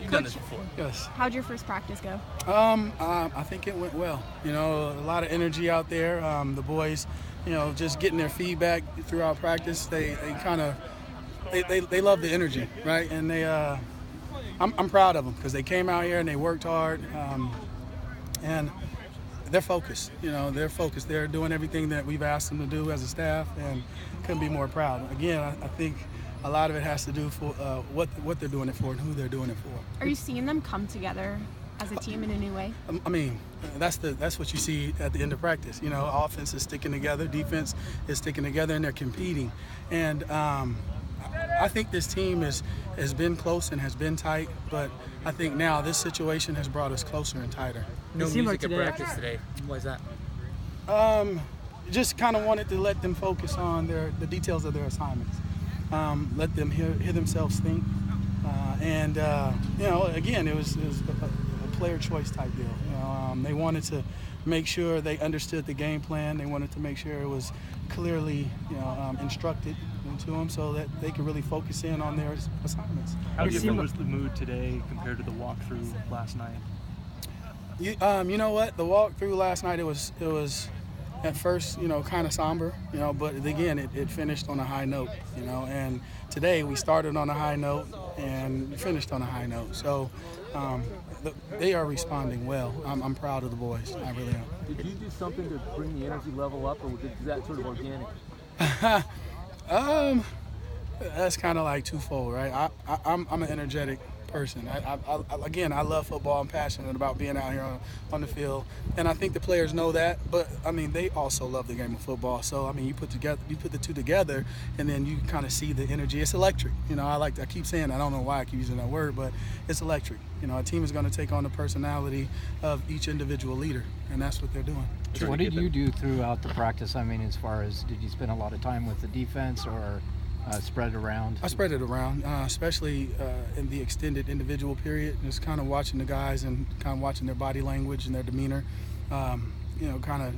You've done this before. Yes. How'd your first practice go? I think it went well. You know, a lot of energy out there. The boys, you know, just getting their feedback throughout practice. They love the energy, right? And I'm proud of them because they came out here and they worked hard, and they're focused. You know, they're focused. They're doing everything that we've asked them to do as a staff, and couldn't be more proud. Again, I think a lot of it has to do for what they're doing it for and who they're doing it for. Are you seeing them come together as a team in a new way? I mean, that's what you see at the end of practice. You know, offense is sticking together, defense is sticking together, and they're competing. And I think this team has been close and has been tight, but I think now this situation has brought us closer and tighter. No music at practice today. Why is that? Just kind of wanted to let them focus on the details of their assignments. Let them hear themselves think. And you know, again, it was a player choice type deal. You know, they wanted to make sure they understood the game plan. They wanted to make sure it was clearly, you know, instructed to them so that they could really focus in on their assignments. How different was the mood today compared to the walkthrough last night? You know what? The walkthrough last night, it was at first, you know, kind of somber, you know, but again, it finished on a high note, you know, and today we started on a high note and finished on a high note. So they are responding well. I'm proud of the boys. I really am. Did you do something to bring the energy level up, or was that sort of organic? That's kind of like twofold, right? I'm an energetic person. Again, I love football. I'm passionate about being out here on the field, and I think the players know that. But I mean, they also love the game of football. So I mean, you put the two together, and then you kind of see the energy. It's electric. You know, I keep saying, I don't know why I keep using that word, but it's electric. You know, a team is going to take on the personality of each individual leader, and that's what they're doing. So what did you do throughout the practice? I mean, as far as, did you spend a lot of time with the defense, or spread it around? I spread it around, especially in the extended individual period. Just kind of watching the guys and kind of watching their body language and their demeanor. You know, kind of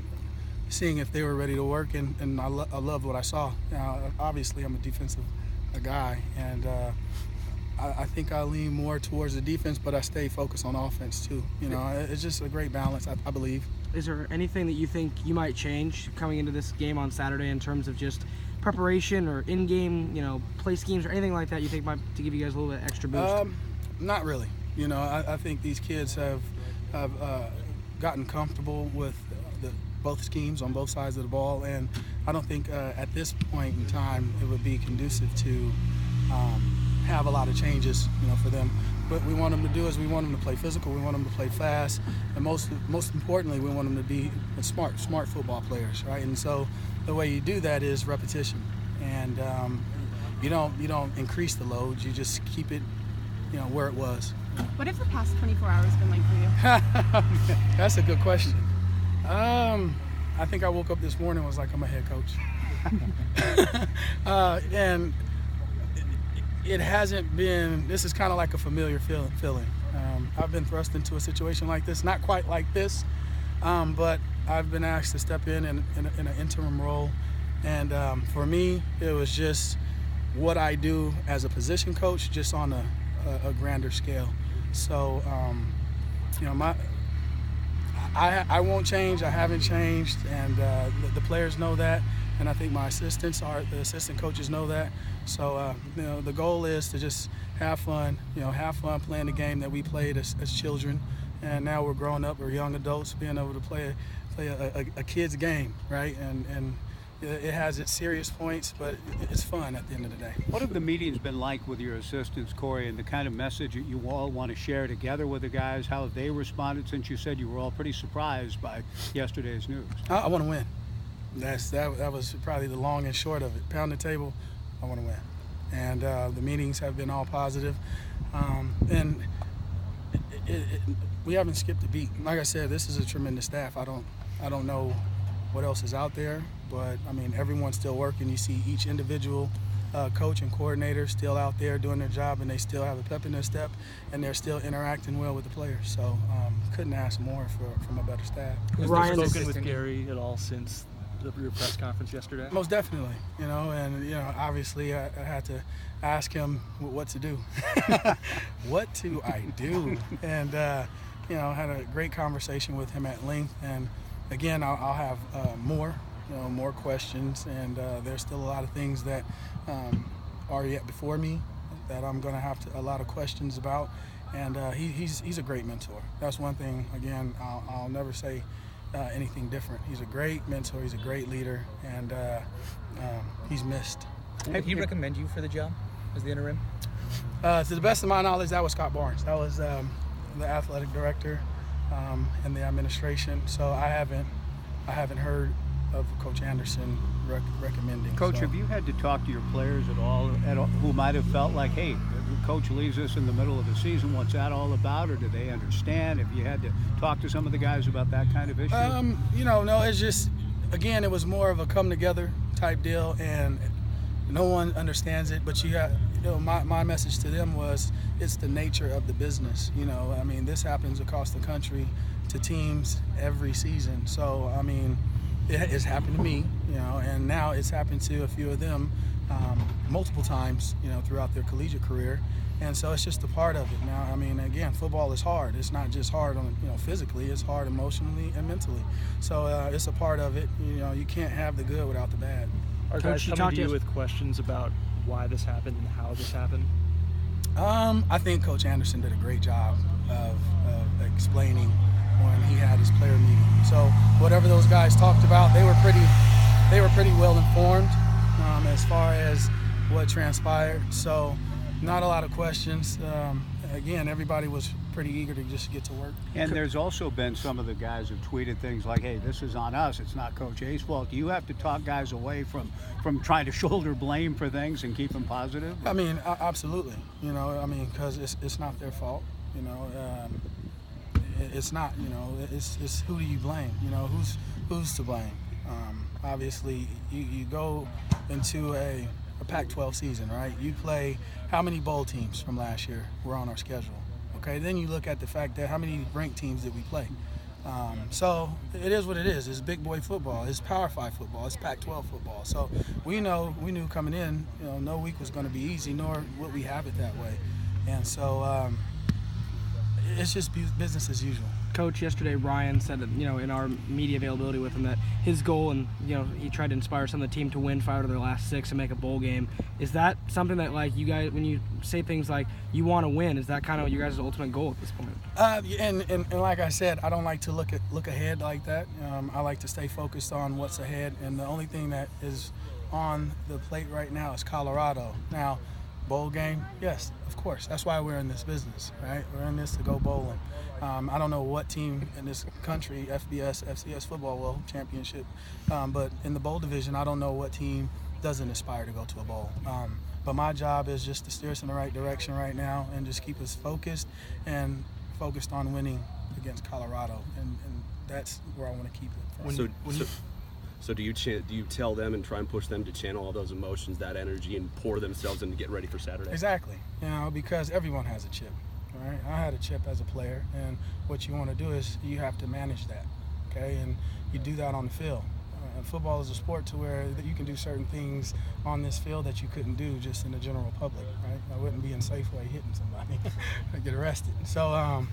seeing if they were ready to work, and I loved what I saw. Now, obviously, I'm a defensive guy, and I think I lean more towards the defense, but I stay focused on offense too. You know, it's just a great balance, I believe. Is there anything that you think you might change coming into this game on Saturday in terms of just preparation or in-game, you know, play schemes or anything like that you think might to give you guys a little bit extra boost? Not really. You know, I think these kids have gotten comfortable with both schemes on both sides of the ball, and I don't think at this point in time it would be conducive to have a lot of changes, you know, for them. What we want them to do is we want them to play physical, we want them to play fast, and most importantly, we want them to be smart football players, right? And so the way you do that is repetition, and you don't increase the load, you just keep it, you know, where it was. What have the past 24 hours been like for you? That's a good question. I think I woke up this morning and was like, I'm a head coach. And it hasn't been, this is kind of like a familiar feeling. I've been thrust into a situation like this, not quite like this, but I've been asked to step in an interim role. And for me, it was just what I do as a position coach, just on a grander scale. So, you know, I won't change. I haven't changed, and the players know that, and I think my the assistant coaches know that. So, you know, the goal is to just have fun. You know, have fun playing the game that we played as children, and now we're growing up. We're young adults, being able to play a kid's game, right? And it has its serious points, but it's fun at the end of the day. What have the meetings been like with your assistants, Cory, and the kind of message that you all want to share together with the guys? How have they responded, since you said you were all pretty surprised by yesterday's news? I want to win. That was probably the long and short of it. Pound the table, I want to win. And the meetings have been all positive. And we haven't skipped a beat. Like I said, this is a tremendous staff. I don't know what else is out there, but I mean, everyone's still working. You see each individual coach and coordinator still out there doing their job, and they still have a pep in their step, and they're still interacting well with the players. So couldn't ask more from a better staff. Has Ryan spoken with Gary at all since your press conference yesterday? Most definitely, you know, and you know, obviously I had to ask him what to do. What do I do? And had a great conversation with him at length. And again, I'll have more questions, and there's still a lot of things that are yet before me that I'm going to have a lot of questions about. And he's a great mentor. That's one thing. Again, I'll never say anything different. He's a great mentor. He's a great leader, and he's missed. Did he recommend you for the job as the interim? To the best of my knowledge, that was Scott Barnes. That was the athletic director and the administration. So I haven't heard of Coach Anderson recommending. Coach, have you had to talk to your players at all who might have felt like, hey, the coach leaves us in the middle of the season, what's that all about, or do they understand? Have you had to talk to some of the guys about that kind of issue? No, it's just, again, it was more of a come together type deal, and no one understands it, but my message to them was, it's the nature of the business. This happens across the country to teams every season. So, it's happened to me, and now it's happened to a few of them multiple times, throughout their collegiate career. And so it's just a part of it. Now, again, football is hard. It's not just hard on, physically, it's hard emotionally and mentally. So it's a part of it. You can't have the good without the bad. Are guys coming to you with questions about why this happened and how this happened? I think Coach Anderson did a great job of explaining when he had his player meeting. So whatever those guys talked about, they were pretty well informed as far as what transpired. So not a lot of questions. Again, everybody was pretty eager to just get to work. And there's also been some of the guys who tweeted things like, hey, this is on us, it's not Coach A's fault. Do you have to talk guys away from trying to shoulder blame for things and keep them positive? Absolutely. Because it's not their fault. It's not, it's who do you blame? Who's to blame? Obviously, you go into a Pac-12 season, right? You play, how many bowl teams from last year were on our schedule? Okay, then you look at the fact that how many ranked teams did we play? So it is what it is. It's big boy football. It's Power 5 football. It's Pac-12 football. So we knew coming in, no week was going to be easy, nor would we have it that way. And so it's just business as usual. Coach, yesterday Ryan said that, in our media availability with him, that his goal, and he tried to inspire some of the team to win 5 out of their last 6 and make a bowl game. Is that something that, like, you guys, when you say things like you want to win, is that kind of your guys' ultimate goal at this point? And like I said, I don't like to look ahead like that. I like to stay focused on what's ahead, and the only thing that is on the plate right now is Colorado. Now, bowl game, yes, of course. That's why we're in this business, right? We're in this to go bowling. I don't know what team in this country, FBS, FCS football, championship, but in the bowl division, I don't know what team doesn't aspire to go to a bowl. But my job is just to steer us in the right direction right now and just keep us focused on winning against Colorado, and that's where I want to keep it. So do you tell them and try and push them to channel all those emotions, that energy, and pour themselves in to get ready for Saturday? Exactly. Because everyone has a chip. Right? I had a chip as a player, and what you want to do is you have to manage that, okay? And you do that on the field. Football is a sport to where you can do certain things on this field that you couldn't do just in the general public, right? I wouldn't be in Safeway hitting somebody. I'd get arrested. So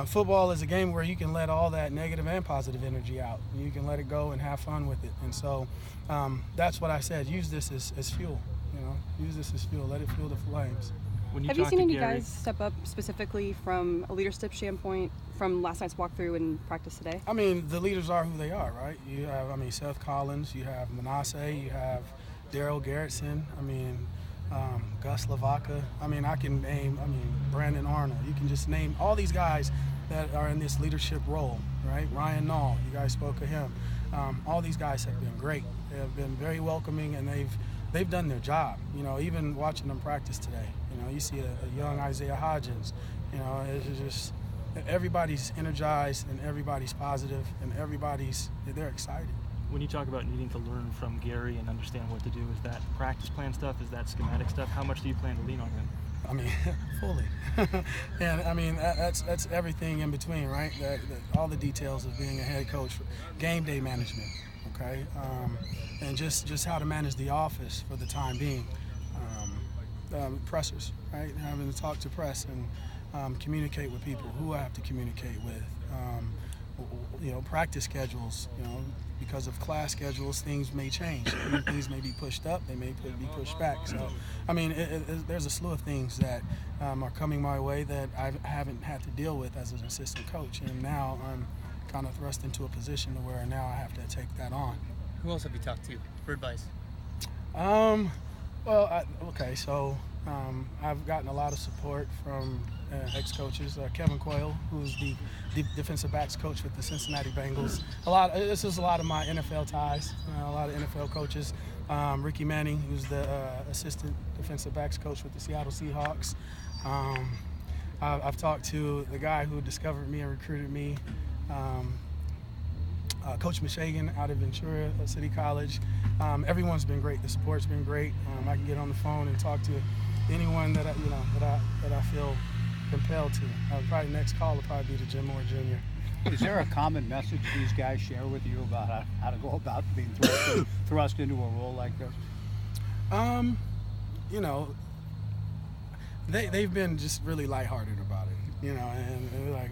football is a game where you can let all that negative and positive energy out. You can let it go and have fun with it. And so that's what I said. Use this as fuel. Use this as fuel. Let it fuel the flames. Have you seen any guys step up specifically from a leadership standpoint from last night's walkthrough and practice today? The leaders are who they are, right? You have, Seth Collins, you have Manasseh, you have Daryl Garrettson, Gus Lavaka. I can name, Brandon Arnold. You can just name all these guys that are in this leadership role, right? Ryan Nall, you guys spoke of him. All these guys have been great. They have been very welcoming, and they've done their job. Even watching them practice today. You see a young Isaiah Hodgins. It's just everybody's energized and everybody's positive and they're excited. When you talk about needing to learn from Gary and understand what to do, is that practice plan stuff? Is that schematic stuff? How much do you plan to lean on him? Fully. And that's everything in between, right? All the details of being a head coach, game day management, okay, and just how to manage the office for the time being. pressers, right? Having to talk to press and communicate with people who I have to communicate with. Practice schedules, because of class schedules, things may change. Things may be pushed up, they may be pushed back. So, I mean, there's a slew of things that are coming my way that I haven't had to deal with as an assistant coach. And now I'm kind of thrust into a position to where now I have to take that on. Who else have you talked to for advice? I've gotten a lot of support from ex-coaches. Kevin Coyle, who's the defensive backs coach with the Cincinnati Bengals. This is a lot of my NFL ties, a lot of NFL coaches. Ricky Manning, who's the assistant defensive backs coach with the Seattle Seahawks. I've talked to the guy who discovered me and recruited me, Coach Mishagan out of Ventura City College. Everyone's been great. The support's been great. I can get on the phone and talk to anyone that I feel compelled to. Probably next call will probably be to Jim Moore Jr. Is there a common message these guys share with you about how to go about being thrust into a role like this? They've been just really lighthearted about it, and they're like,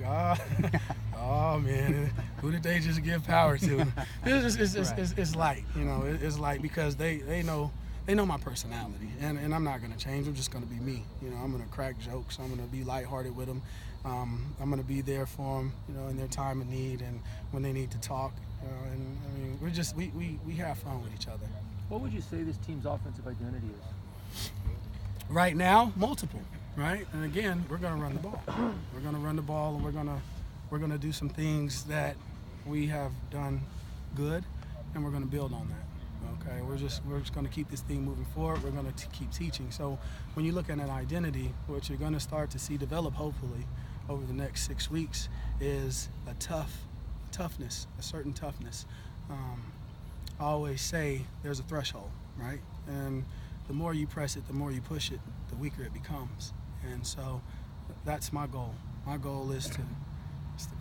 oh man, who did they just give power to? It's light, it's light because they know my personality, and I'm not going to change. I'm just going to be me. I'm going to crack jokes. I'm going to be lighthearted with them. I'm going to be there for them, in their time of need and when they need to talk. And I mean, we have fun with each other. What would you say this team's offensive identity is? Right now, multiple. Right, and again, we're going to run the ball. We're going to run the ball, and we're going to do some things that we have done good, and we're going to build on that. Okay, we're just going to keep this thing moving forward. We're going to keep teaching. So when you look at an identity, what you're going to start to see develop, hopefully, over the next 6 weeks, is a toughness, a certain toughness. I always say there's a threshold, right? And the more you press it, the more you push it, the weaker it becomes. And so that's my goal. My goal is to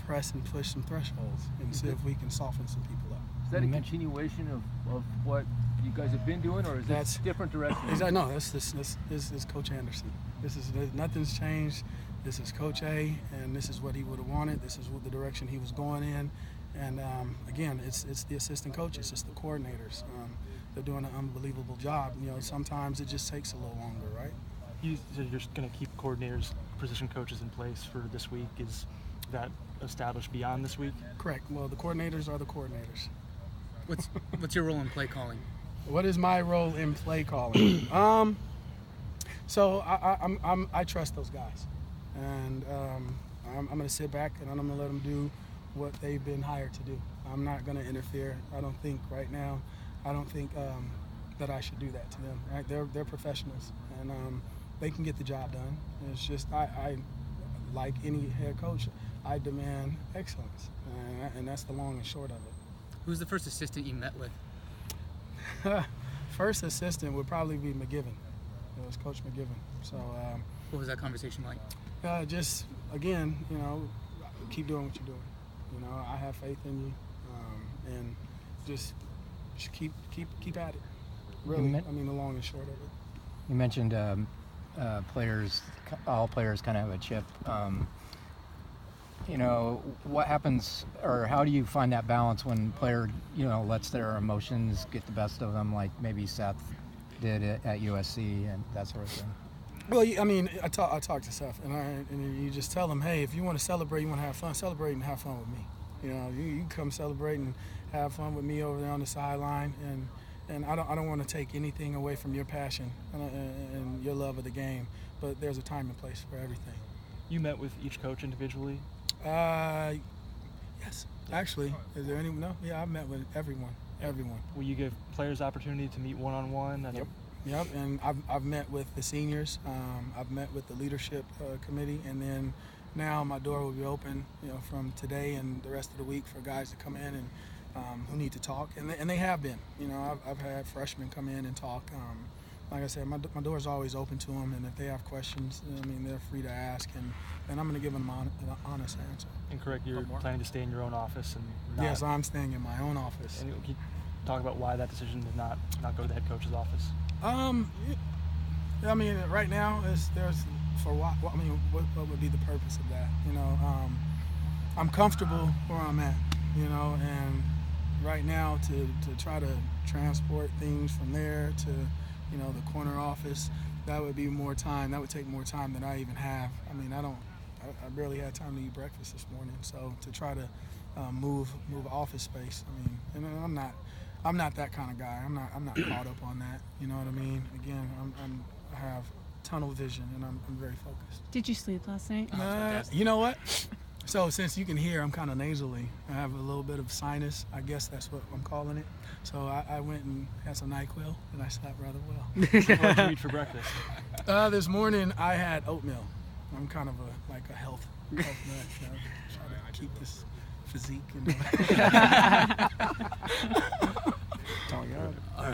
press and push some thresholds and see if we can soften some people up. Is that a continuation of what you guys have been doing, or is that different direction? No, this is Coach Anderson. Nothing's changed. This is Coach A, and this is what he would have wanted. This is what the direction he was going in. And again, it's the assistant coaches, it's the coordinators. They're doing an unbelievable job. Sometimes it just takes a little longer, right? You said you're going to keep coordinators, position coaches in place for this week. Is that established beyond this week? Correct. Well, the coordinators are the coordinators. What's your role in play calling? What is my role in play calling? So I trust those guys, and I'm going to sit back and I'm going to let them do what they've been hired to do. I'm not going to interfere. I don't think right now. I don't think that I should do that to them. Right? They're professionals, and they can get the job done. And it's just I like any head coach, I demand excellence, and that's the long and short of it. Who's the first assistant you met with? First assistant would probably be McGivern. It was Coach McGivern. So what was that conversation like? Just again, keep doing what you're doing. I have faith in you, and just keep at it. Really, I mean, the long and short of it. You mentioned players, all players kind of have a chip. What happens, or how do you find that balance when a player, lets their emotions get the best of them, like maybe Seth did it at USC and that sort of thing? Well, I mean, I talk to Seth, and you just tell him, hey, if you want to celebrate, you want to have fun, celebrate and have fun with me. You come celebrate and have fun with me over there on the sideline, and I don't want to take anything away from your passion and your love of the game, but there's a time and place for everything. You met with each coach individually? Yes, actually. Is there anyone? No. Yeah, I've met with everyone. Will you give players opportunity to meet one-on-one? Yep. And I've met with the seniors. I've met with the leadership committee, and then now my door will be open, from today and the rest of the week for guys to come in and who need to talk, and they have been. I've had freshmen come in and talk. Like I said, my door's always open to them, and if they have questions, they're free to ask, and I'm going to give them an honest answer. And correct, you're planning to stay in your own office and not... Yes, I'm staying in my own office. And can you talk about why that decision did not go to the head coach's office? I mean, right now, for what? I mean, what would be the purpose of that? You know, I'm comfortable where I'm at. You know, and right now to try to transport things from there to, you know, the corner office, that would be more time. That would take more time than I even have. I mean, I barely had time to eat breakfast this morning. So to try to move office space, I mean, and I'm not that kind of guy. I'm not caught up on that. You know what I mean? Again, I have tunnel vision, and I'm very focused. Did you sleep last night? You know what? So since you can hear, I'm kind of nasally. I have a little bit of sinus. I guess that's what I'm calling it. So I went and had some NyQuil, and I slept rather well. What did you eat for breakfast? This morning I had oatmeal. I'm kind of a health nut. You know, try to keep this physique. You know.